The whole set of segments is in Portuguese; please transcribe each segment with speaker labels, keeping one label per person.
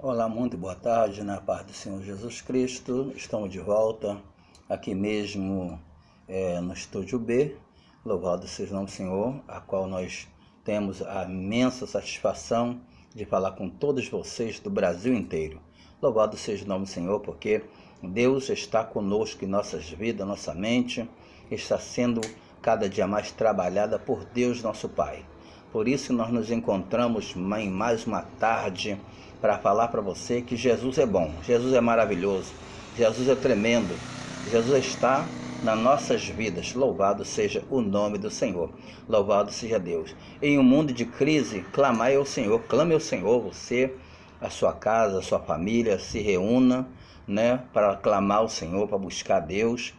Speaker 1: Olá, muito boa tarde, na paz do Senhor Jesus Cristo. Estamos de volta aqui mesmo no Estúdio B. Louvado seja o nome do Senhor, a qual nós temos a imensa satisfação de falar com todos vocês do Brasil inteiro. Louvado seja o nome do Senhor, porque Deus está conosco em nossas vidas, nossa mente está sendo cada dia mais trabalhada por Deus, nosso Pai. Por isso nós nos encontramos em mais uma tarde para falar para você que Jesus é bom, Jesus é maravilhoso, Jesus é tremendo, Jesus está nas nossas vidas. Louvado seja o nome do Senhor, louvado seja Deus. Em um mundo de crise, clamai ao Senhor, clame ao Senhor, você, a sua casa, a sua família, se reúna, para clamar ao Senhor, para buscar Deus,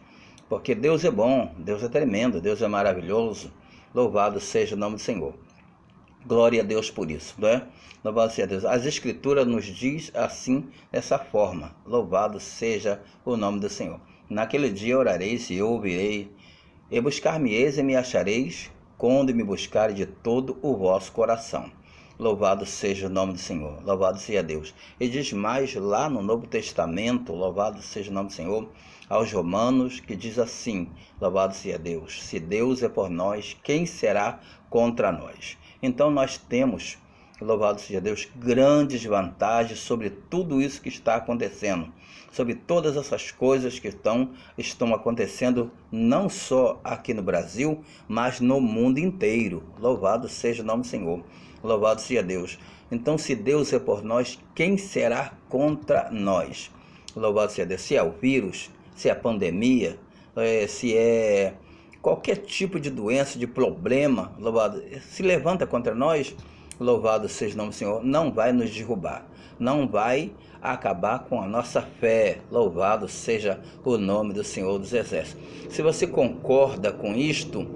Speaker 1: porque Deus é bom, Deus é tremendo, Deus é maravilhoso. Louvado seja o nome do Senhor. Glória a Deus por isso, Louvado seja Deus. As Escrituras nos diz assim, dessa forma: louvado seja o nome do Senhor. Naquele dia orareis e eu ouvirei, e buscar-me-eis e me achareis, quando me buscarem de todo o vosso coração. Louvado seja o nome do Senhor, louvado seja Deus. E diz mais lá no Novo Testamento, louvado seja o nome do Senhor, aos Romanos, que diz assim: louvado seja Deus. Se Deus é por nós, quem será contra nós? Então nós temos, louvado seja Deus, grandes vantagens sobre tudo isso que está acontecendo, sobre todas essas coisas que estão acontecendo, não só aqui no Brasil, mas no mundo inteiro. Louvado seja o nome do Senhor, louvado seja Deus. Então, se Deus é por nós, quem será contra nós? Louvado seja Deus. Se é o vírus, se é a pandemia, se é qualquer tipo de doença, de problema, louvado, se levanta contra nós, louvado seja o nome do Senhor, não vai nos derrubar, não vai acabar com a nossa fé. Louvado seja o nome do Senhor dos Exércitos. Se você concorda com isto,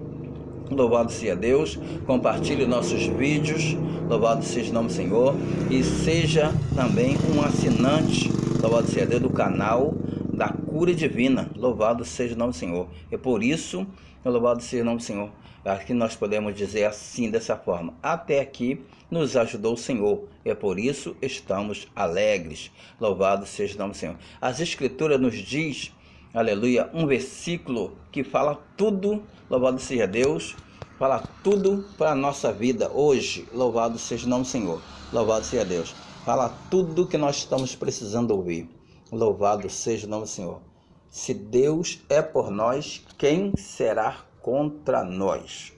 Speaker 1: louvado seja Deus, compartilhe nossos vídeos, louvado seja o nome do Senhor, e seja também um assinante, louvado seja Deus, do canal da Cura Divina. Louvado seja o nome do Senhor. E por isso, louvado seja o nome do Senhor. Aqui nós podemos dizer assim, dessa forma: até aqui nos ajudou o Senhor, e por isso estamos alegres. Louvado seja o nome do Senhor. As Escrituras nos diz, aleluia, um versículo que fala tudo, louvado seja Deus, fala tudo para a nossa vida hoje. Louvado seja o nome do Senhor, louvado seja Deus. Fala tudo que nós estamos precisando ouvir. Louvado seja o nome do Senhor. Se Deus é por nós, quem será contra nós?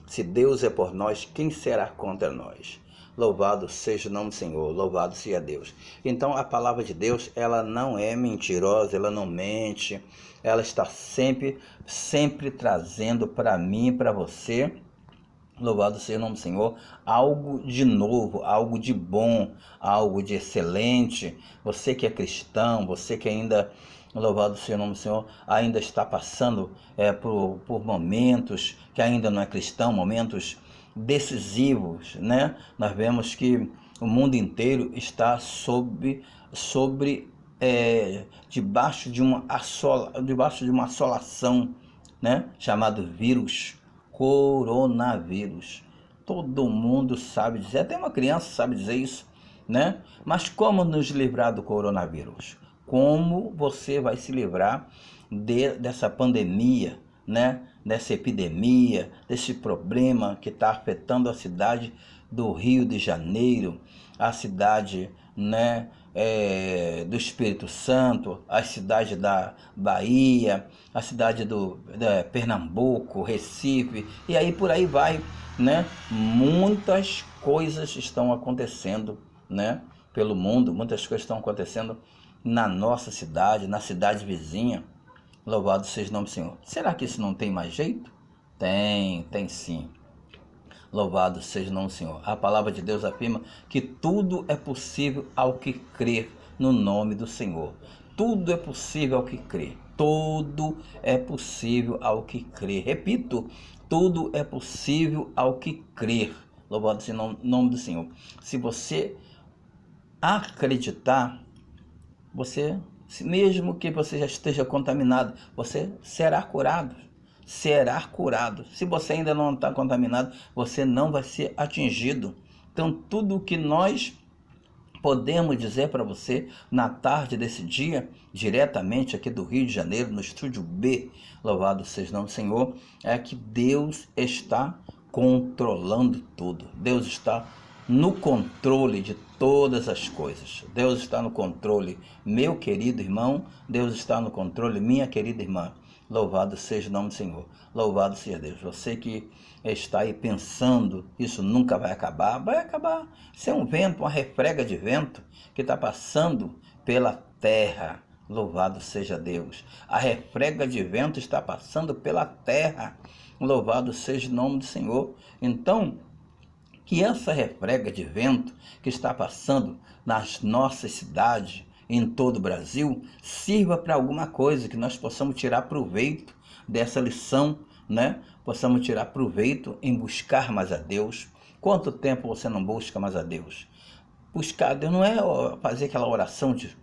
Speaker 1: Se Deus é por nós, quem será contra nós? Louvado seja o nome do Senhor, louvado seja Deus. Então a palavra de Deus, ela não é mentirosa, ela não mente, ela está sempre trazendo para mim e para você, louvado seja o nome do Senhor, algo de novo, algo de bom, algo de excelente. Você que é cristão, você que ainda, louvado seja o nome do Senhor, ainda está passando por momentos que ainda não é cristão, momentos decisivos, Nós vemos que o mundo inteiro está debaixo de uma assolação, chamado vírus, coronavírus. Todo mundo sabe dizer, até uma criança sabe dizer isso, Mas como nos livrar do coronavírus? Como você vai se livrar dessa pandemia, dessa epidemia, desse problema que está afetando a cidade do Rio de Janeiro, a cidade, do Espírito Santo, a cidade da Bahia, a cidade de Pernambuco, Recife, e aí por aí vai, Muitas coisas estão acontecendo, pelo mundo, muitas coisas estão acontecendo na nossa cidade, na cidade vizinha. Louvado seja o nome do Senhor. Será que isso não tem mais jeito? Tem sim. Louvado seja o nome do Senhor. A palavra de Deus afirma que tudo é possível ao que crer no nome do Senhor. Tudo é possível ao que crer. Tudo é possível ao que crer. Repito, tudo é possível ao que crer. Louvado seja o nome do Senhor. Se você acreditar, mesmo que você já esteja contaminado, você será curado. Se você ainda não está contaminado, você não vai ser atingido. Então tudo que nós podemos dizer para você, na tarde desse dia, diretamente aqui do Rio de Janeiro, no Estúdio B, louvado seja o nome do Senhor, é que Deus está controlando tudo. Deus está no controle de todas as coisas. Deus está no controle, meu querido irmão. Deus está no controle, minha querida irmã. Louvado seja o nome do Senhor. Louvado seja Deus. Você que está aí pensando, isso nunca vai acabar. Vai acabar. Isso é um vento, uma refrega de vento que está passando pela terra. Louvado seja Deus. A refrega de vento está passando pela terra. Louvado seja o nome do Senhor. Então, que essa refrega de vento que está passando nas nossas cidades, em todo o Brasil, sirva para alguma coisa, que nós possamos tirar proveito dessa lição, né? Possamos tirar proveito em buscar mais a Deus. Quanto tempo você não busca mais a Deus? Buscar a Deus não é fazer aquela oração de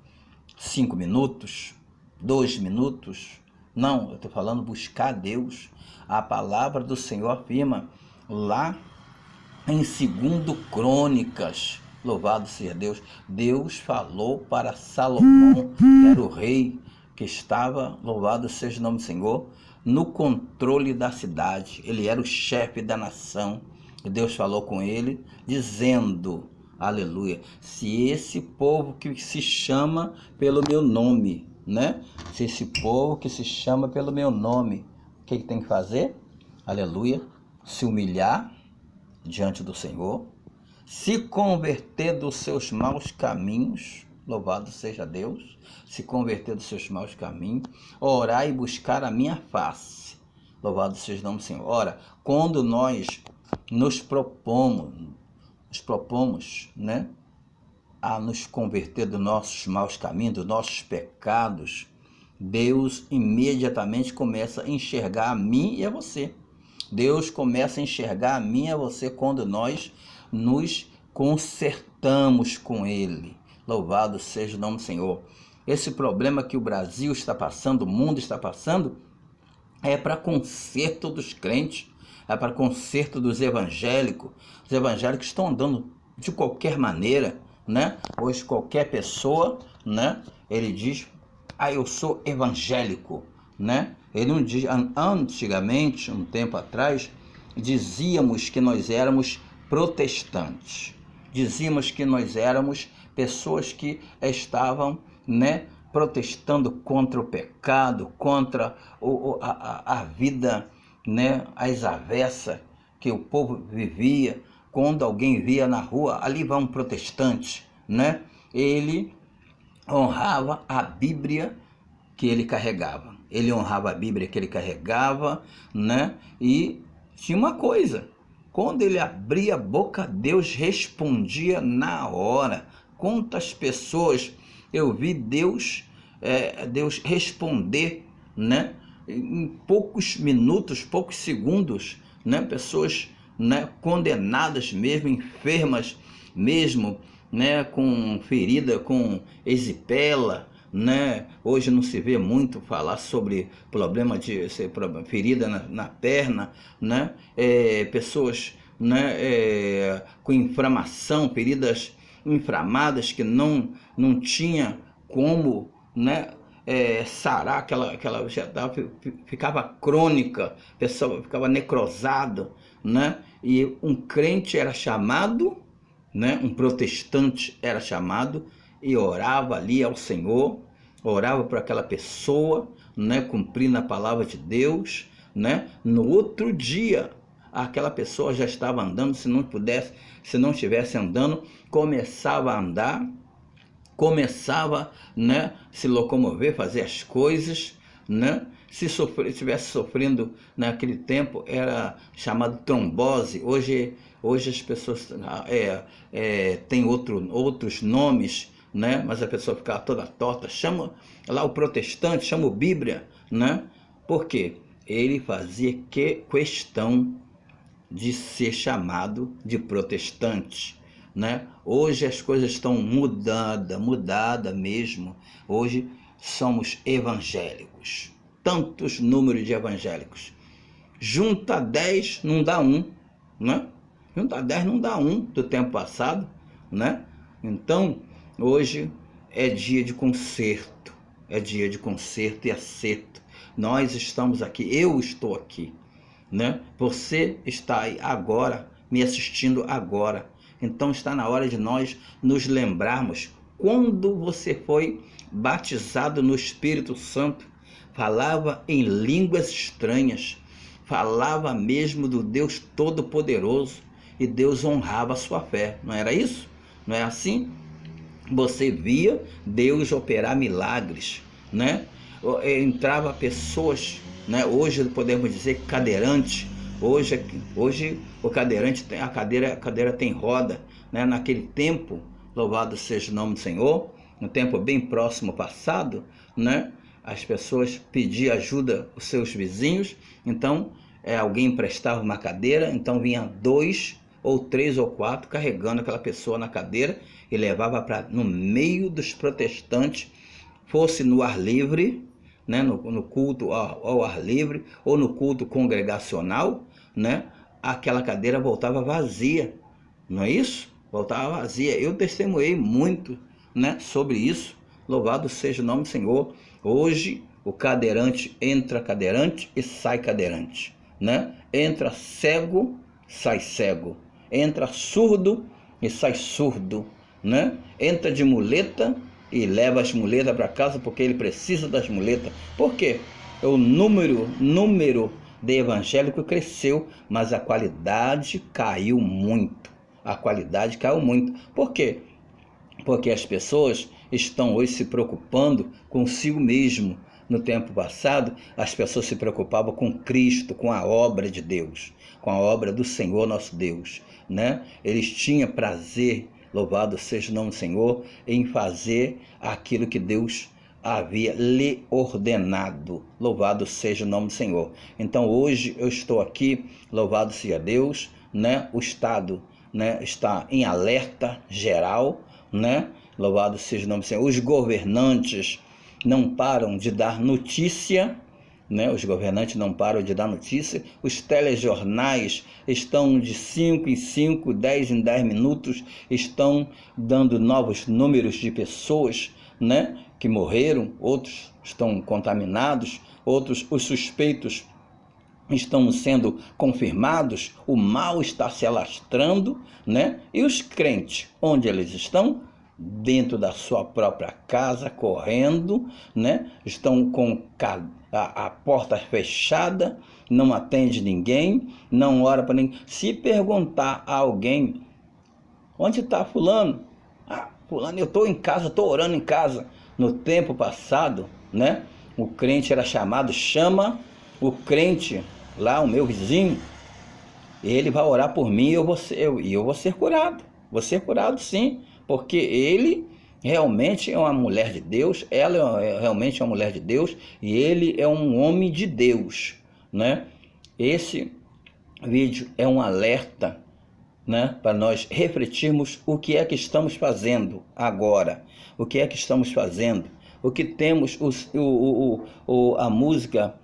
Speaker 1: 5 minutos, 2 minutos. Não, eu estou falando buscar a Deus. A palavra do Senhor afirma lá em 2 Crônicas, louvado seja Deus, Deus falou para Salomão, que era o rei que estava, louvado seja o nome do Senhor, no controle da cidade. Ele era o chefe da nação. E Deus falou com ele, dizendo, aleluia, se esse povo que se chama pelo meu nome, né? Se esse povo que se chama pelo meu nome, o que tem que fazer? Aleluia, se humilhar diante do Senhor, se converter dos seus maus caminhos, louvado seja Deus, se converter dos seus maus caminhos, orar e buscar a minha face, louvado seja o nome do Senhor. Ora, quando nós nos propomos, né, a nos converter dos nossos maus caminhos, dos nossos pecados, Deus imediatamente começa a enxergar a mim e a você. Deus começa a enxergar a mim e a você quando nós nos consertamos com Ele. Louvado seja o nome do Senhor. Esse problema que o Brasil está passando, o mundo está passando, é para conserto dos crentes, é para conserto dos evangélicos. Os evangélicos estão andando de qualquer maneira, né? Hoje qualquer pessoa, né? Ele diz, eu sou evangélico, né? Ele não diz, antigamente, um tempo atrás, dizíamos que nós éramos protestantes. Dizíamos que nós éramos pessoas que estavam, né, protestando contra o pecado, contra a vida, né, as avessas que o povo vivia. Quando alguém via na rua, ali vai um protestante, né? Ele honrava a Bíblia que ele carregava. Ele honrava a Bíblia que ele carregava, né? E tinha uma coisa, quando ele abria a boca, Deus respondia na hora. Quantas pessoas eu vi Deus responder, né? Em poucos minutos, poucos segundos, né? Pessoas, né, condenadas mesmo, enfermas mesmo, né, com ferida, com erisipela, né? Hoje não se vê muito falar sobre problema de ferida na perna, né? Pessoas, né, com inflamação, feridas inflamadas que não tinha como, né, sarar, aquela já ficava crônica, a pessoa ficava necrosada, né? E um crente era chamado, né, um protestante era chamado e orava ali ao Senhor, orava por aquela pessoa, né, cumprindo a palavra de Deus, né? No outro dia, aquela pessoa já estava andando, se não estivesse andando, começava a andar, começava, né, se locomover, fazer as coisas, né? Se estivesse sofrendo naquele tempo, era chamado trombose. Hoje as pessoas têm outros nomes, né? Mas a pessoa ficava toda torta. Chama lá o protestante, chama o Bíblia, né? Por quê? Ele fazia questão de ser chamado de protestante, né? Hoje as coisas estão mudada mesmo. Hoje somos evangélicos. Tantos números de evangélicos. Junta 10, não dá 1, né? Junta 10 não dá 1 do tempo passado, né? Então, Hoje é dia de conserto, é dia de conserto e acerto. Nós estamos aqui, eu estou aqui, né? Você está aí agora, me assistindo agora. Então está na hora de nós nos lembrarmos quando você foi batizado no Espírito Santo, falava em línguas estranhas, falava mesmo do Deus Todo-Poderoso, e Deus honrava a sua fé, não era isso? Não é assim? Você via Deus operar milagres, né? Entrava pessoas, né? Hoje podemos dizer cadeirante. Hoje o cadeirante tem a cadeira tem roda, né? Naquele tempo, louvado seja o nome do Senhor, no tempo bem próximo passado, né? As pessoas pediam ajuda aos seus vizinhos, então alguém emprestava uma cadeira, então vinha 2 ou 3 ou 4 carregando aquela pessoa na cadeira e levava para no meio dos protestantes, fosse no ar livre, né, no culto ao ar livre ou no culto congregacional, né, aquela cadeira voltava vazia, não é isso? Voltava vazia. Eu testemunhei muito, né, sobre isso. Louvado seja o nome do Senhor. Hoje o cadeirante entra cadeirante e sai cadeirante, né? Entra cego, sai cego. Entra surdo e sai surdo, né? Entra de muleta e leva as muletas para casa porque ele precisa das muletas. Por quê? O número de evangélico cresceu, mas a qualidade caiu muito. A qualidade caiu muito. Por quê? Porque as pessoas estão hoje se preocupando consigo mesmo. No tempo passado, as pessoas se preocupavam com Cristo, com a obra de Deus, com a obra do Senhor nosso Deus, né? Eles tinham prazer, louvado seja o nome do Senhor, em fazer aquilo que Deus havia lhe ordenado. Louvado seja o nome do Senhor. Então hoje eu estou aqui, louvado seja Deus, né? O Estado, né, está em alerta geral, né? Louvado seja o nome do Senhor. Os governantes não param de dar notícia, né? Os governantes não param de dar notícia. Os telejornais estão de 5 em 5, 10 em 10 minutos, estão dando novos números de pessoas, né, que morreram, outros estão contaminados, outros, os suspeitos estão sendo confirmados, o mal está se alastrando, né? E os crentes, onde eles estão? Dentro da sua própria casa, correndo, né? Estão com a porta fechada, não atende ninguém, não ora para ninguém. Se perguntar a alguém, onde está fulano? Ah, fulano, eu estou em casa, estou orando em casa. No tempo passado, né? O crente era chamado, chama o crente lá, o meu vizinho, ele vai orar por mim e eu vou ser curado. Vou ser curado sim, porque ele realmente é uma mulher de Deus, ela é realmente uma mulher de Deus e ele é um homem de Deus, né? Esse vídeo é um alerta, né, para nós refletirmos o que é que estamos fazendo agora, o que é que estamos fazendo, o que temos, a música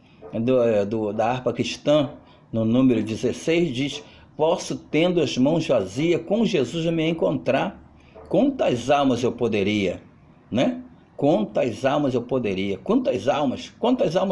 Speaker 1: da harpa cristã, no número 16, diz: posso, tendo as mãos vazias, com Jesus me encontrar. Quantas almas eu poderia, né? Quantas almas eu poderia? Quantas almas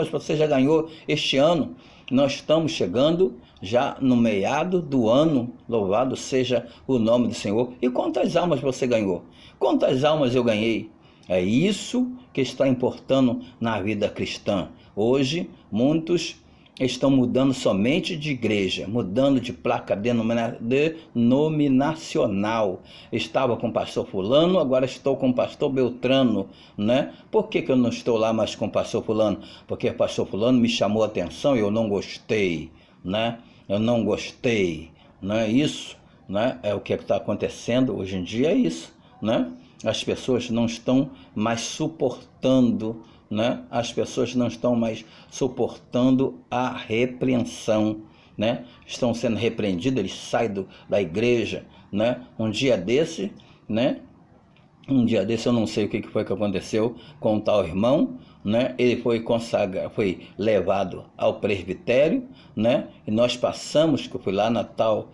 Speaker 1: você já ganhou este ano? Nós estamos chegando já no meado do ano, louvado seja o nome do Senhor. E quantas almas você ganhou? Quantas almas eu ganhei? É isso que está importando na vida cristã. Hoje, muitos estão mudando somente de igreja, mudando de placa denominacional. Estava com o pastor fulano, agora estou com o pastor Beltrano, né? Por que eu não estou lá mais com o pastor fulano? Porque o pastor fulano me chamou a atenção e eu não gostei, né? Eu não gostei, né? Isso, né? É o que está acontecendo hoje em dia, é isso, né? As pessoas não estão mais suportando, né? As pessoas não estão mais suportando a repreensão, né? Estão sendo repreendidos, eles saem da igreja, né? Um dia desse eu não sei o que foi que aconteceu com o tal irmão, né? Ele foi foi levado ao presbitério, né? E nós passamos, que eu fui lá na tal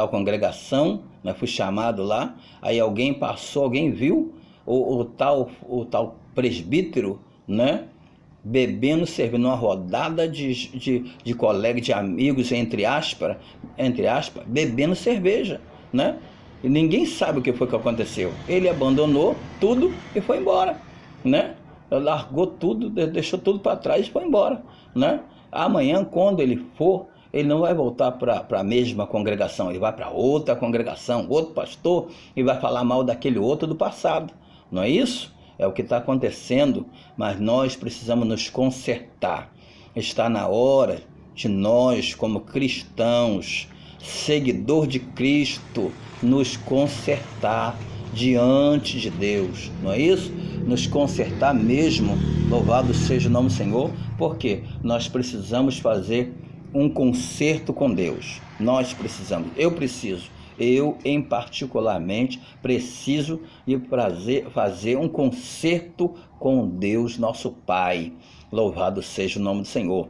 Speaker 1: congregação, né? Fui chamado lá, aí alguém passou, alguém viu o tal presbítero, né? Bebendo, servindo uma rodada de colegas, de amigos, entre aspas, bebendo cerveja, né? E ninguém sabe o que foi que aconteceu. Ele abandonou tudo e foi embora, né? Largou tudo, deixou tudo para trás e foi embora, né? Amanhã, quando ele for, ele não vai voltar para a mesma congregação, ele vai para outra congregação, outro pastor, e vai falar mal daquele outro do passado, não é isso? É o que está acontecendo, mas nós precisamos nos consertar. Está na hora de nós, como cristãos, seguidor de Cristo, nos consertar diante de Deus, não é isso? Nos consertar mesmo, louvado seja o nome do Senhor, porque nós precisamos fazer um conserto com Deus. Nós precisamos, eu em particularmente preciso de fazer um concerto com Deus nosso Pai. Louvado seja o nome do Senhor.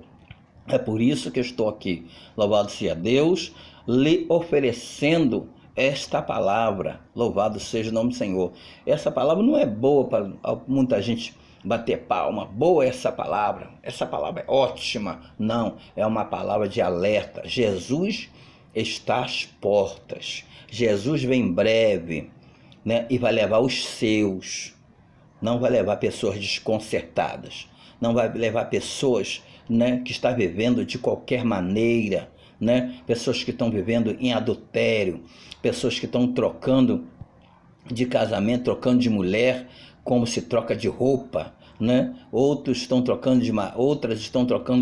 Speaker 1: É por isso que eu estou aqui. Louvado seja Deus, lhe oferecendo esta palavra. Louvado seja o nome do Senhor. Essa palavra não é boa para muita gente bater palma. Boa essa palavra é ótima. Não, é uma palavra de alerta. Jesus está às portas. Jesus vem em breve, né? E vai levar os seus. Não vai levar pessoas desconcertadas. Não vai levar pessoas, né, que estão vivendo de qualquer maneira, né? Pessoas que estão vivendo em adultério, pessoas que estão trocando de casamento, trocando de mulher como se troca de roupa, né? Outras estão trocando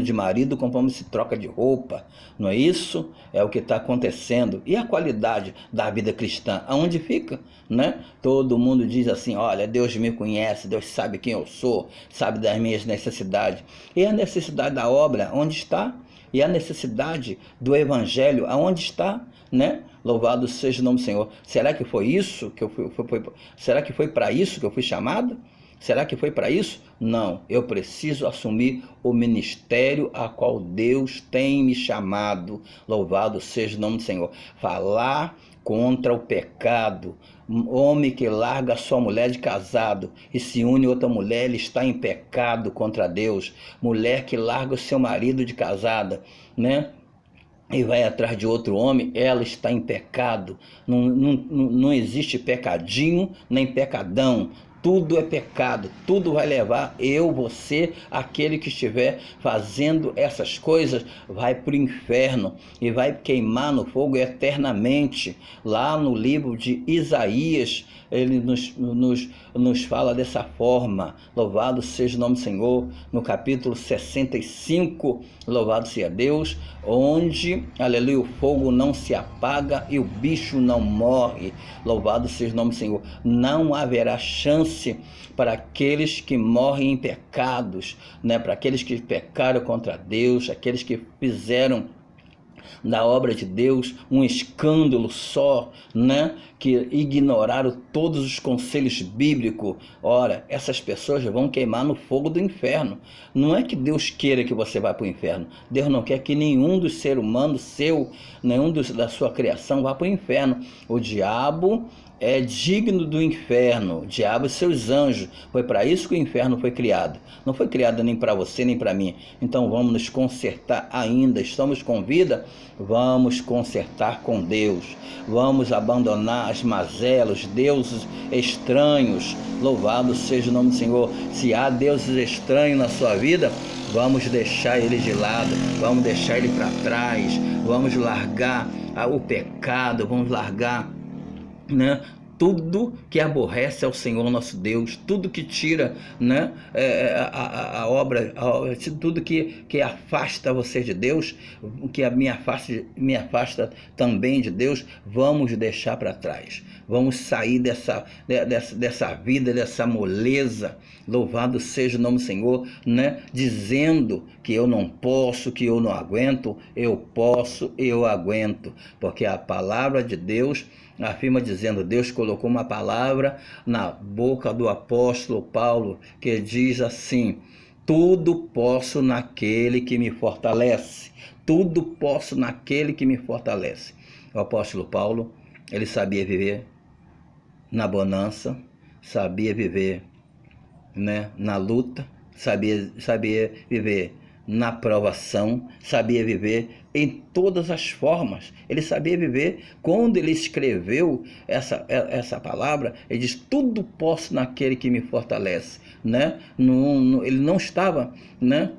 Speaker 1: de marido conforme se troca de roupa, não é isso? É o que está acontecendo. E a qualidade da vida cristã, aonde fica, né? Todo mundo diz assim, olha, Deus me conhece, Deus sabe quem eu sou, sabe das minhas necessidades. E a necessidade da obra, onde está? E a necessidade do evangelho, aonde está, né? Louvado seja o nome do Senhor. Será que foi isso que eu será que foi para isso que eu fui chamado? Será que foi para isso? Não, eu preciso assumir o ministério a qual Deus tem me chamado. Louvado seja o nome do Senhor. Falar contra o pecado. Um homem que larga a sua mulher de casado e se une a outra mulher, ele está em pecado contra Deus. Mulher que larga o seu marido de casada, né? E vai atrás de outro homem, ela está em pecado. Não existe pecadinho nem pecadão. Tudo é pecado, tudo vai levar você, aquele que estiver fazendo essas coisas, vai para o inferno e vai queimar no fogo eternamente. Lá no livro de Isaías, ele nos fala dessa forma. Louvado seja o nome do Senhor, no capítulo 65, louvado seja Deus, onde, aleluia, o fogo não se apaga e o bicho não morre. Louvado seja o nome do Senhor. Não haverá chance para aqueles que morrem em pecados, né? Para aqueles que pecaram contra Deus, aqueles que fizeram da obra de Deus um escândalo só, né? Que ignoraram todos os conselhos bíblicos. Ora, essas pessoas vão queimar no fogo do inferno. Não é que Deus queira que você vá para o inferno. Deus não quer que nenhum dos seres humanos da sua criação vá para o inferno. O diabo é digno do inferno, o diabo e seus anjos. Foi para isso que o inferno foi criado. Não foi criado nem para você nem para mim. Então vamos nos consertar ainda. Estamos com vida? Vamos consertar com Deus. Vamos abandonar as mazelas, deuses estranhos. Louvado seja o nome do Senhor. Se há deuses estranhos na sua vida, vamos deixar ele de lado, vamos deixar ele para trás, vamos largar o pecado, vamos largar, né, tudo que aborrece ao Senhor nosso Deus, tudo que tira, né, a obra, tudo que afasta você de Deus, que me afasta também de Deus, vamos deixar para trás. Vamos sair dessa vida, dessa moleza. Louvado seja o nome do Senhor, né? Dizendo que eu não posso, que eu não aguento. Eu posso, eu aguento, porque a palavra de Deus afirma dizendo, Deus colocou uma palavra na boca do apóstolo Paulo, que diz assim: tudo posso naquele que me fortalece. Tudo posso naquele que me fortalece. O apóstolo Paulo, ele sabia viver na bonança, sabia viver, né, na luta, sabia viver na provação, sabia viver em todas as formas. Ele sabia viver. Quando ele escreveu essa palavra, ele diz: tudo posso naquele que me fortalece, né? Ele não estava, né,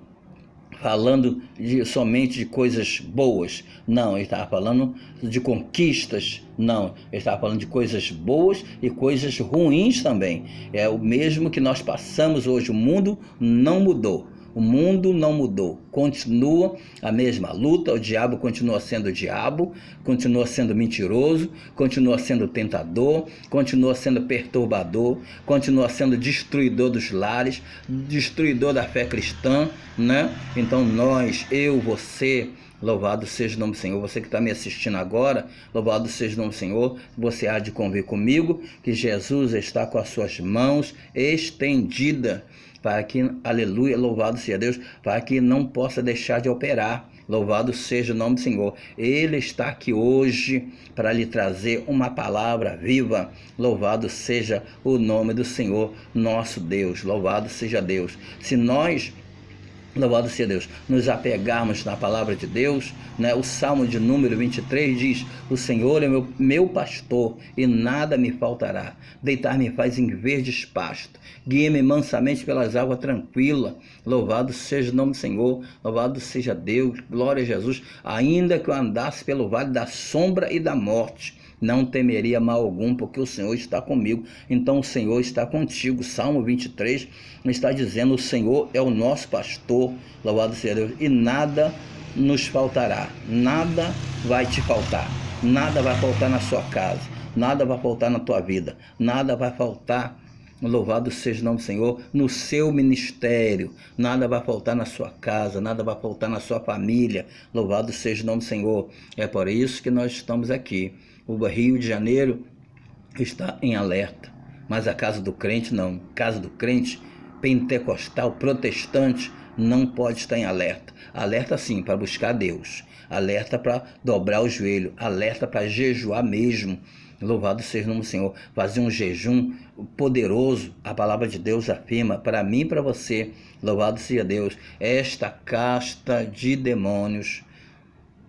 Speaker 1: falando somente de coisas boas, não, ele estava falando de conquistas, não, ele estava falando de coisas boas e coisas ruins também. É o mesmo que nós passamos hoje. O mundo não mudou. O mundo não mudou, continua a mesma luta, o diabo continua sendo o diabo, continua sendo mentiroso, continua sendo tentador, continua sendo perturbador, continua sendo destruidor dos lares, destruidor da fé cristã, né? Então nós, eu, você, louvado seja o nome do Senhor. Você que está me assistindo agora, louvado seja o nome do Senhor. Você há de convir comigo que Jesus está com as suas mãos estendidas para que, aleluia, louvado seja Deus, para que não possa deixar de operar. Louvado seja o nome do Senhor. Ele está aqui hoje para lhe trazer uma palavra viva. Louvado seja o nome do Senhor, nosso Deus. Louvado seja Deus. Se nós, louvado seja Deus, nos apegarmos na palavra de Deus, né? O Salmo de número 23 diz: o Senhor é meu pastor e nada me faltará. Deitar-me faz em verdes pastos, guia-me mansamente pelas águas tranquilas. Louvado seja o nome do Senhor, louvado seja Deus, glória a Jesus. Ainda que eu andasse pelo vale da sombra e da morte, não temeria mal algum, porque o Senhor está comigo. Então o Senhor está contigo. Salmo 23 está dizendo: o Senhor é o nosso pastor, louvado seja Deus, e nada nos faltará. Nada vai te faltar, nada vai faltar na sua casa, nada vai faltar na tua vida, nada vai faltar, louvado seja o nome do Senhor, no seu ministério, nada vai faltar na sua casa, nada vai faltar na sua família, louvado seja o nome do Senhor. É por isso que nós estamos aqui. O Rio de Janeiro está em alerta, mas a casa do crente não. Casa do crente pentecostal, protestante, não pode estar em alerta. Alerta sim para buscar Deus, alerta para dobrar o joelho, alerta para jejuar mesmo. Louvado seja o nome do Senhor. Fazer um jejum poderoso. A palavra de Deus afirma para mim e para você, louvado seja Deus, esta casta de demônios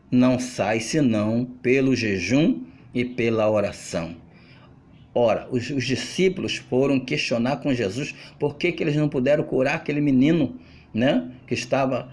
Speaker 1: não sai senão pelo jejum e pela oração. Ora, os discípulos foram questionar com Jesus por que eles não puderam curar aquele menino, né, que estava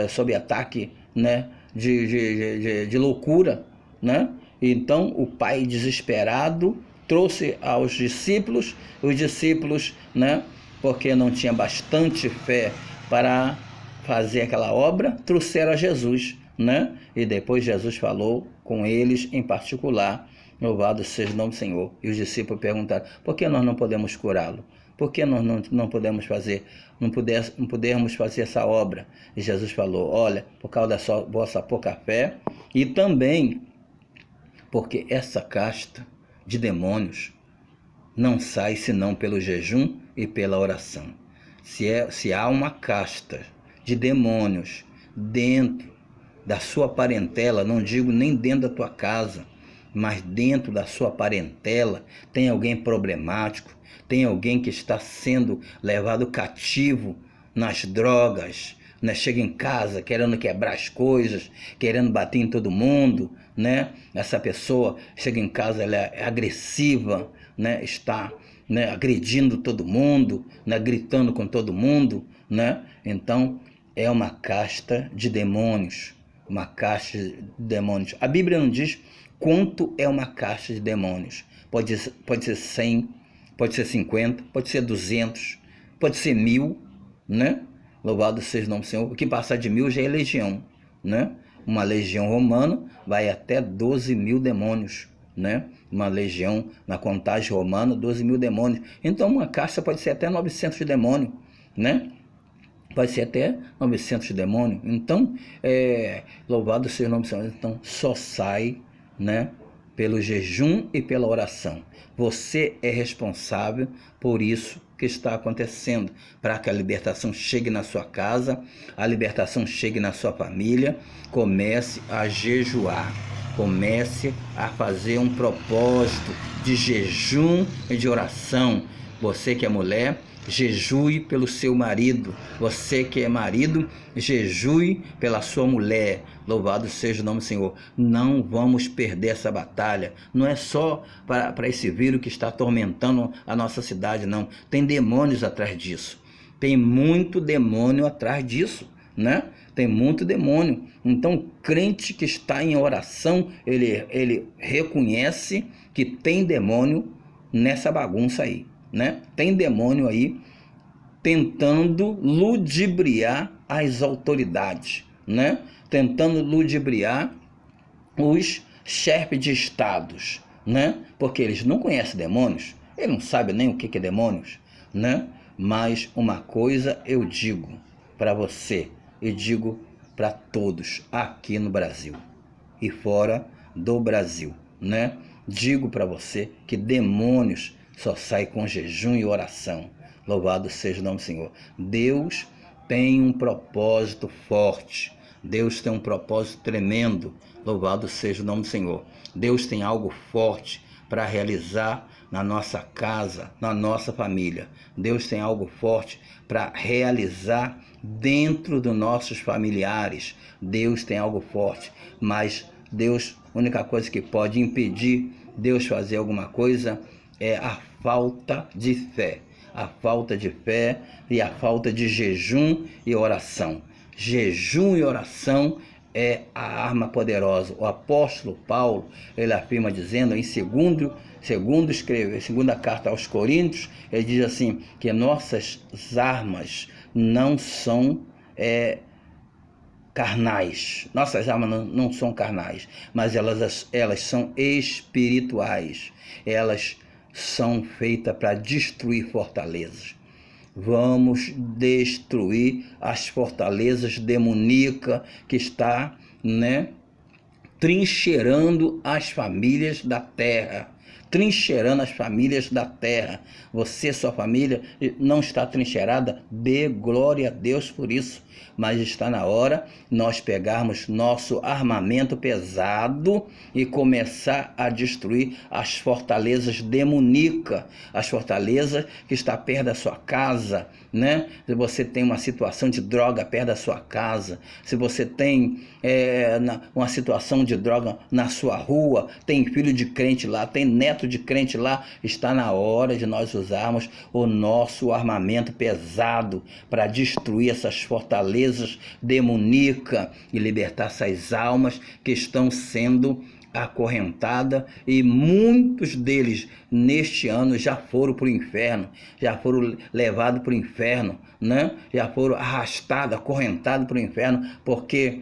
Speaker 1: sob ataque, né, de loucura, né? Então o pai, desesperado, trouxe aos discípulos, os discípulos, né, porque não tinha bastante fé para fazer aquela obra, trouxeram a Jesus, né? E depois Jesus falou com eles em particular. Louvado seja o nome do Senhor. E os discípulos perguntaram: por que nós não podemos curá-lo? Por que nós não podemos fazer, não pudermos fazer essa obra? E Jesus falou: olha, por causa da vossa pouca fé, e também porque essa casta de demônios não sai senão pelo jejum e pela oração. Se há uma casta de demônios dentro da sua parentela, não digo nem dentro da tua casa, mas dentro da sua parentela, tem alguém problemático, tem alguém que está sendo levado cativo nas drogas, né? Chega em casa querendo quebrar as coisas, querendo bater em todo mundo, né? Essa pessoa chega em casa, ela é agressiva, né? Está, né, agredindo todo mundo, né? Gritando com todo mundo, né? Então é uma casta de demônios, uma casta de demônios. A Bíblia não diz quanto é uma casta de demônios. Pode ser 100, pode ser 50, pode ser 200, pode ser 1000, né? Louvado seja o nome do Senhor. O que passar de 1000 já é legião, né? Uma legião romana vai até 12.000 demônios, né? Uma legião na contagem romana, 12.000 demônios. Então uma casta pode ser até 900 demônios, né? Pode ser até 900 demônios. Então, louvado seja o nome do Senhor. Então, só sai, né, pelo jejum e pela oração. Você é responsável por isso que está acontecendo, para que a libertação chegue na sua casa, a libertação chegue na sua família. Comece a jejuar. Comece a fazer um propósito de jejum e de oração. Você que é mulher, jejue pelo seu marido. Você que é marido, jejue pela sua mulher. Louvado seja o nome do Senhor. Não vamos perder essa batalha. Não é só para esse vírus que está atormentando a nossa cidade, não. Tem demônios atrás disso. Tem muito demônio atrás disso, né? Tem muito demônio. Então, o crente que está em oração, ele reconhece que tem demônio nessa bagunça aí, né? Tem demônio aí tentando ludibriar as autoridades, né? Tentando ludibriar os chefes de estados, né? Porque eles não conhecem demônios, eles não sabem nem o que é demônios, né? Mas uma coisa eu digo para você e digo para todos aqui no Brasil e fora do Brasil, né? Digo para você que demônios só saem com jejum e oração. Louvado seja o nome do Senhor. Deus tem um propósito forte. Deus tem um propósito tremendo. Louvado seja o nome do Senhor. Deus tem algo forte para realizar na nossa casa, na nossa família. Deus tem algo forte para realizar dentro dos nossos familiares. Deus tem algo forte, mas Deus, a única coisa que pode impedir Deus fazer alguma coisa é a falta de fé. A falta de fé e a falta de jejum e oração. Jejum e oração é a arma poderosa. O apóstolo Paulo, ele afirma dizendo em segunda carta aos Coríntios, ele diz assim, que nossas armas não são carnais. Nossas armas não são carnais, mas elas são espirituais. Elas são feitas para destruir fortalezas. Vamos destruir as fortalezas demoníacas que está, né, trincheirando as famílias da terra. Trincheirando as famílias da terra. Você, sua família, não está trincheirada? Dê glória a Deus por isso. Mas está na hora nós pegarmos nosso armamento pesado e começar a destruir as fortalezas demoníacas, as fortalezas que está perto da sua casa, né? Se você tem uma situação de droga perto da sua casa, se você tem uma situação de droga na sua rua, tem filho de crente lá, tem neto de crente lá, está na hora de nós usarmos o nosso armamento pesado para destruir essas fortalezas demoníacas e libertar essas almas que estão sendo acorrentadas, e muitos deles neste ano já foram para o inferno, já foram levados para o inferno, né? Já foram arrastados, acorrentados para o inferno, porque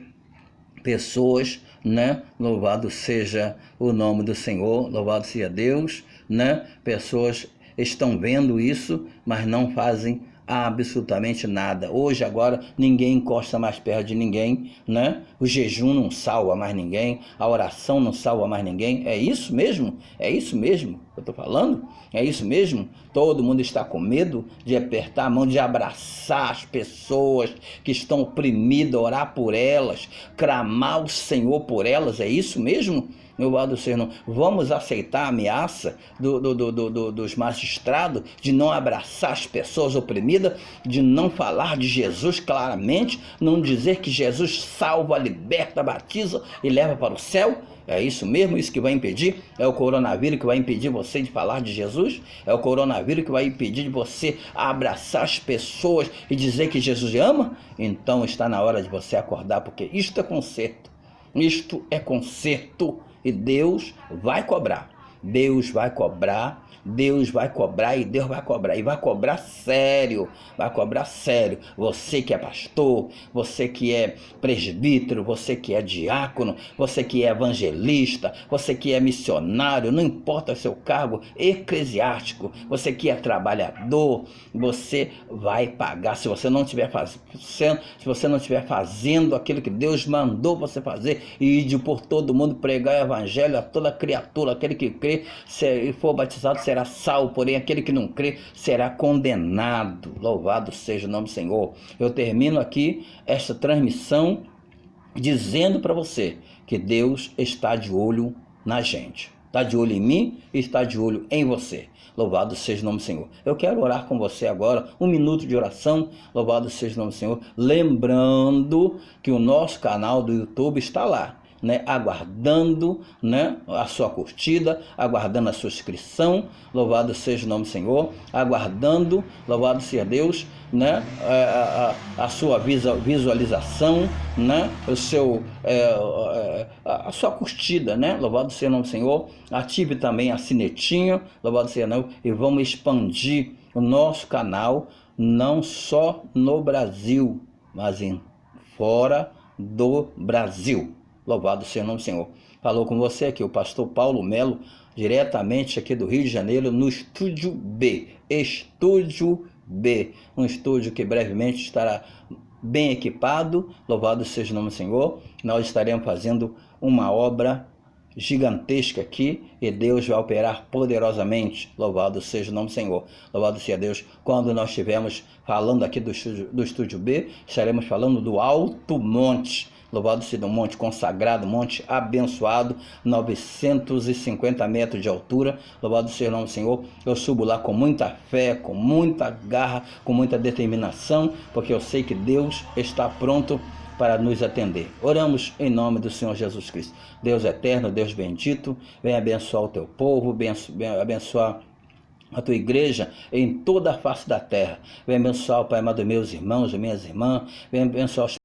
Speaker 1: pessoas, né? Louvado seja o nome do Senhor, louvado seja Deus, né? Pessoas estão vendo isso, mas não fazem absolutamente nada. Hoje, agora, ninguém encosta mais perto de ninguém, né? O jejum não salva mais ninguém, a oração não salva mais ninguém. É isso mesmo? É isso mesmo que eu estou falando? É isso mesmo? Todo mundo está com medo de apertar a mão, de abraçar as pessoas que estão oprimidas, orar por elas, clamar o Senhor por elas. É isso mesmo? Louvado seja, não. Vamos aceitar a ameaça dos magistrados de não abraçar as pessoas oprimidas, de não falar de Jesus claramente, não dizer que Jesus salva, liberta, batiza e leva para o céu? É isso mesmo? Isso que vai impedir? É o coronavírus que vai impedir você de falar de Jesus? É o coronavírus que vai impedir de você abraçar as pessoas e dizer que Jesus ama? Então está na hora de você acordar, porque isto é conserto. Isto é conserto. E Deus vai cobrar. Deus vai cobrar. Deus vai cobrar e Deus vai cobrar. E vai cobrar sério. Vai cobrar sério. Você que é pastor, você que é presbítero, você que é diácono, você que é evangelista, você que é missionário, não importa o seu cargo eclesiástico, você que é trabalhador, você vai pagar. Se você não estiver fazendo aquilo que Deus mandou você fazer, e ir por todo mundo pregar o evangelho a toda criatura, aquele que crê e for batizado será salvo, porém aquele que não crê será condenado. Louvado seja o nome do Senhor. Eu termino aqui esta transmissão dizendo para você que Deus está de olho na gente. Está de olho em mim e está de olho em você. Louvado seja o nome do Senhor. Eu quero orar com você agora, 1 minuto de oração. Louvado seja o nome do Senhor. Lembrando que o nosso canal do YouTube está lá, né, aguardando, né, a sua curtida, aguardando a sua inscrição. Louvado seja o nome do Senhor. Aguardando, louvado seja Deus, né, a sua visualização, né, a sua curtida, né. Louvado seja o nome do Senhor. Ative também a sinetinha. Louvado seja o nome. E vamos expandir o nosso canal não só no Brasil, mas em fora do Brasil. Louvado seja o nome do Senhor. Falou com você aqui o pastor Paulo Melo, diretamente aqui do Rio de Janeiro, no Estúdio B. Estúdio B. Um estúdio que brevemente estará bem equipado. Louvado seja o nome do Senhor. Nós estaremos fazendo uma obra gigantesca aqui e Deus vai operar poderosamente. Louvado seja o nome do Senhor. Louvado seja Deus. Quando nós estivermos falando aqui do Estúdio B, estaremos falando do Alto Monte. Louvado seja o monte consagrado, monte abençoado, 950 metros de altura. Louvado seja o nome do Senhor. Eu subo lá com muita fé, com muita garra, com muita determinação, porque eu sei que Deus está pronto para nos atender. Oramos em nome do Senhor Jesus Cristo. Deus eterno, Deus bendito, vem abençoar o teu povo, vem abençoar a tua igreja em toda a face da terra. Vem abençoar, Pai amado, meus irmãos e minhas irmãs. Vem abençoar os